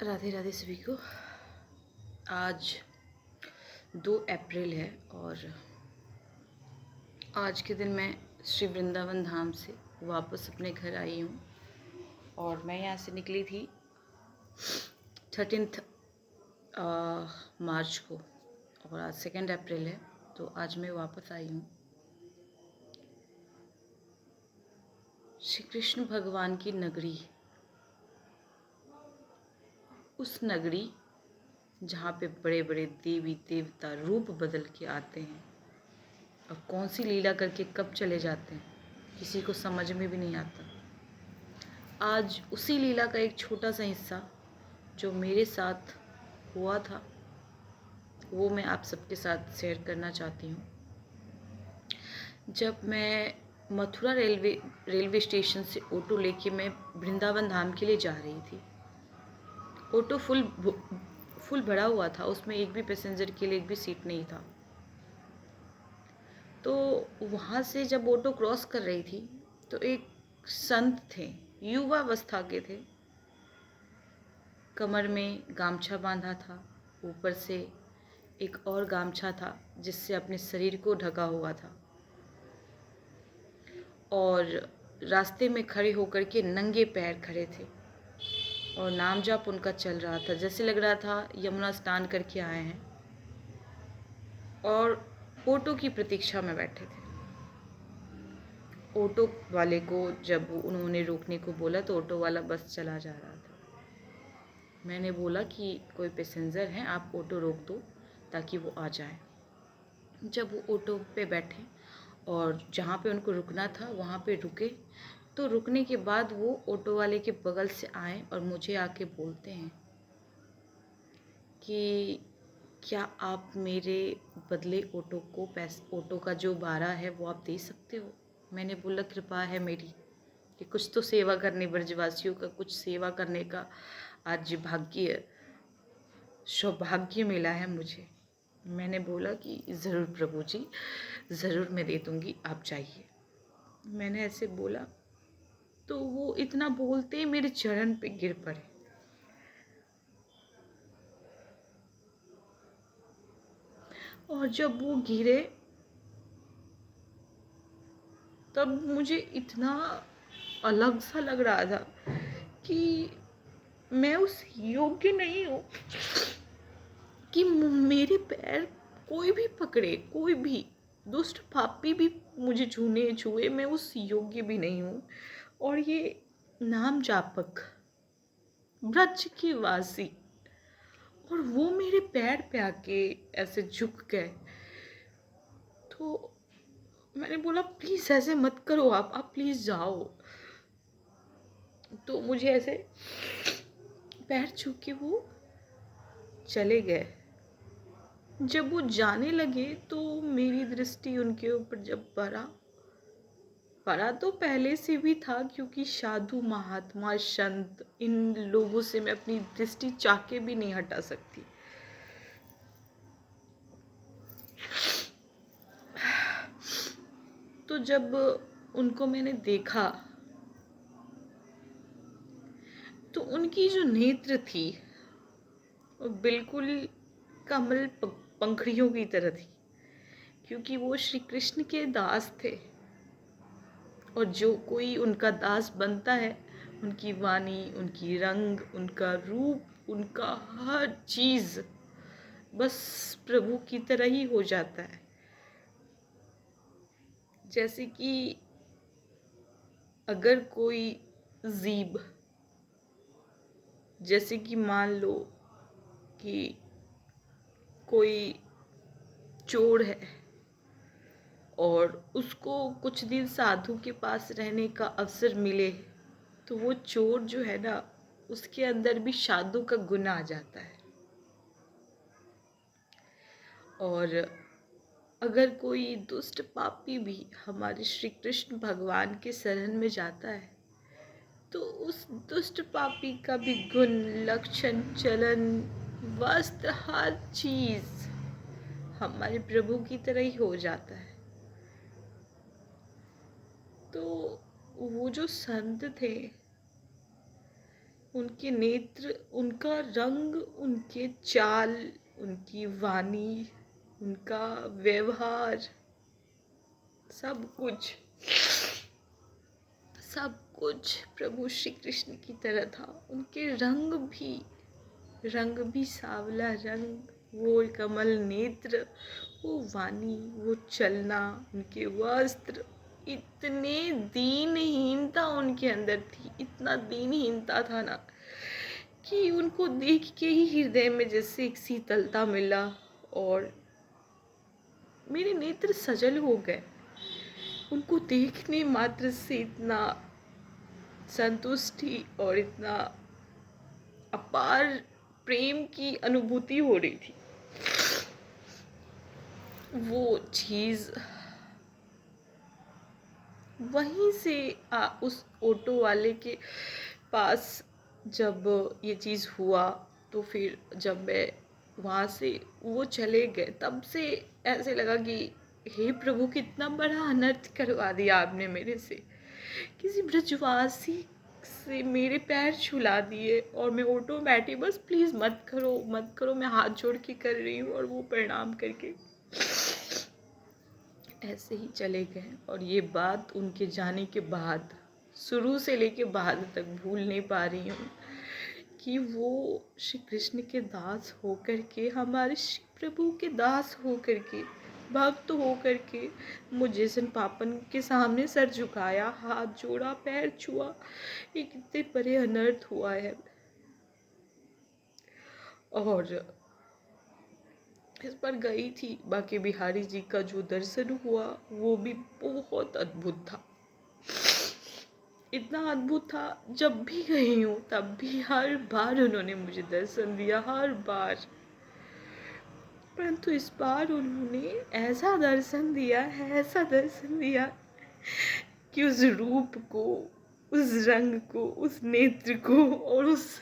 राधे राधे सभी को। आज 2 अप्रैल है और आज के दिन मैं श्री वृंदावन धाम से वापस अपने घर आई हूँ। और मैं यहाँ से निकली थी 13 मार्च को और आज 2 अप्रैल है, तो आज मैं वापस आई हूँ। श्री कृष्ण भगवान की नगरी, उस नगरी जहाँ पे बड़े बड़े देवी देवता रूप बदल के आते हैं और कौन सी लीला करके कब चले जाते हैं किसी को समझ में भी नहीं आता। आज उसी लीला का एक छोटा सा हिस्सा जो मेरे साथ हुआ था वो मैं आप सबके साथ शेयर करना चाहती हूँ। जब मैं मथुरा रेलवे स्टेशन से ऑटो लेके मैं वृंदावन धाम के लिए जा रही थी, ऑटो फुल भरा हुआ था, उसमें एक भी पैसेंजर के लिए एक भी सीट नहीं था। तो वहाँ से जब ऑटो क्रॉस कर रही थी तो एक संत थे, युवा अवस्था के थे, कमर में गामछा बांधा था, ऊपर से एक और गामछा था जिससे अपने शरीर को ढका हुआ था और रास्ते में खड़े होकर के नंगे पैर खड़े थे और नाम जाप उनका चल रहा था। जैसे लग रहा था यमुना स्नान करके आए हैं और ऑटो की प्रतीक्षा में बैठे थे। ऑटो वाले को जब उन्होंने रोकने को बोला तो ऑटो वाला बस चला जा रहा था। मैंने बोला कि कोई पैसेंजर हैं, आप ऑटो रोक दो ताकि वो आ जाए। जब वो ऑटो पे बैठे और जहाँ पे उनको रुकना था वहाँ पे रुके, तो रुकने के बाद वो ऑटो वाले के बगल से आए और मुझे आके बोलते हैं कि क्या आप मेरे बदले ऑटो का जो भाड़ा है वो आप दे सकते हो। मैंने बोला कृपा है मेरी कि कुछ तो सेवा करनी, ब्रजवासियों का कुछ सेवा करने का आज सौभाग्य मिला है मुझे। मैंने बोला कि ज़रूर प्रभु जी, ज़रूर मैं दे दूँगी, आप जाइए। मैंने ऐसे बोला तो वो इतना बोलते ही मेरे चरण पे गिर पड़े और जब वो गिरे तब मुझे इतना अलग सा लग रहा था कि मैं उस योग्य नहीं हूँ कि मेरे पैर कोई भी पकड़े, कोई भी दुष्ट पापी भी मुझे छुए, मैं उस योग्य भी नहीं हूँ। और ये नाम जापक, ब्रज के वासी, और वो मेरे पैर पे आके ऐसे झुक गए। तो मैंने बोला प्लीज़ ऐसे मत करो, आप प्लीज़ जाओ। तो मुझे ऐसे पैर छू के वो चले गए। जब वो जाने लगे तो मेरी दृष्टि उनके ऊपर जब पड़ा तो पहले से भी था, क्योंकि साधु महात्मा संत इन लोगों से मैं अपनी दृष्टि चाके भी नहीं हटा सकती। तो जब उनको मैंने देखा तो उनकी जो नेत्र थी वो बिल्कुल कमल पंखड़ियों की तरह थी, क्योंकि वो श्री कृष्ण के दास थे। और जो कोई उनका दास बनता है, उनकी वाणी, उनकी रंग, उनका रूप, उनका हर चीज़ बस प्रभु की तरह ही हो जाता है। जैसे कि अगर कोई जीभ, जैसे कि मान लो कि कोई चोर है और उसको कुछ दिन साधु के पास रहने का अवसर मिले, तो वो चोर जो है ना, उसके अंदर भी साधु का गुण आ जाता है। और अगर कोई दुष्ट पापी भी हमारे श्री कृष्ण भगवान के शरण में जाता है तो उस दुष्ट पापी का भी गुण, लक्षण, चलन, वस्त्र, हर चीज हमारे प्रभु की तरह ही हो जाता है। तो वो जो संत थे उनके नेत्र, उनका रंग, उनके चाल, उनकी वाणी, उनका व्यवहार, सब कुछ, सब कुछ प्रभु श्री कृष्ण की तरह था। उनके रंग भी सांवला रंग, वो कमल नेत्र, वो वाणी, वो चलना, उनके वस्त्र, इतने दीनहीनता उनके अंदर थी, इतना दीनहीनता था ना कि उनको देख के ही हृदय में जैसे एक शीतलता मिला और मेरे नेत्र सजल हो गए। उनको देखने मात्र से इतना संतुष्टि और इतना अपार प्रेम की अनुभूति हो रही थी। वो चीज़ वहीं से उस ऑटो वाले के पास जब ये चीज़ हुआ, तो फिर जब मैं वहाँ से वो चले गए, तब से ऐसे लगा कि हे प्रभु, कितना बड़ा अनर्थ करवा दिया आपने मेरे से। किसी ब्रजवासी से मेरे पैर छुला दिए और मैं ऑटो में बैठी, बस प्लीज़ मत करो मत करो, मैं हाथ जोड़ के कर रही हूँ, और वो प्रणाम करके ऐसे ही चले गए। और ये बात उनके जाने के बाद, शुरू से लेके बाद तक भूल नहीं पा रही हूँ कि वो श्री कृष्ण के दास होकर के, हमारे श्री प्रभु के दास होकर के, भक्त होकर के, मुझ जैसन पापन के सामने सर झुकाया, हाथ जोड़ा, पैर छुआ। ये कितने बड़े अनर्थ हुआ है। और इस पर गई थी, बाकी बिहारी जी का जो दर्शन हुआ वो भी बहुत अद्भुत था। इतना अद्भुत था, जब भी गई हूँ तब भी हर बार उन्होंने मुझे दर्शन दिया, हर बार। परंतु इस बार उन्होंने ऐसा दर्शन दिया, ऐसा दर्शन दिया कि उस रूप को, उस रंग को, उस नेत्र को और उस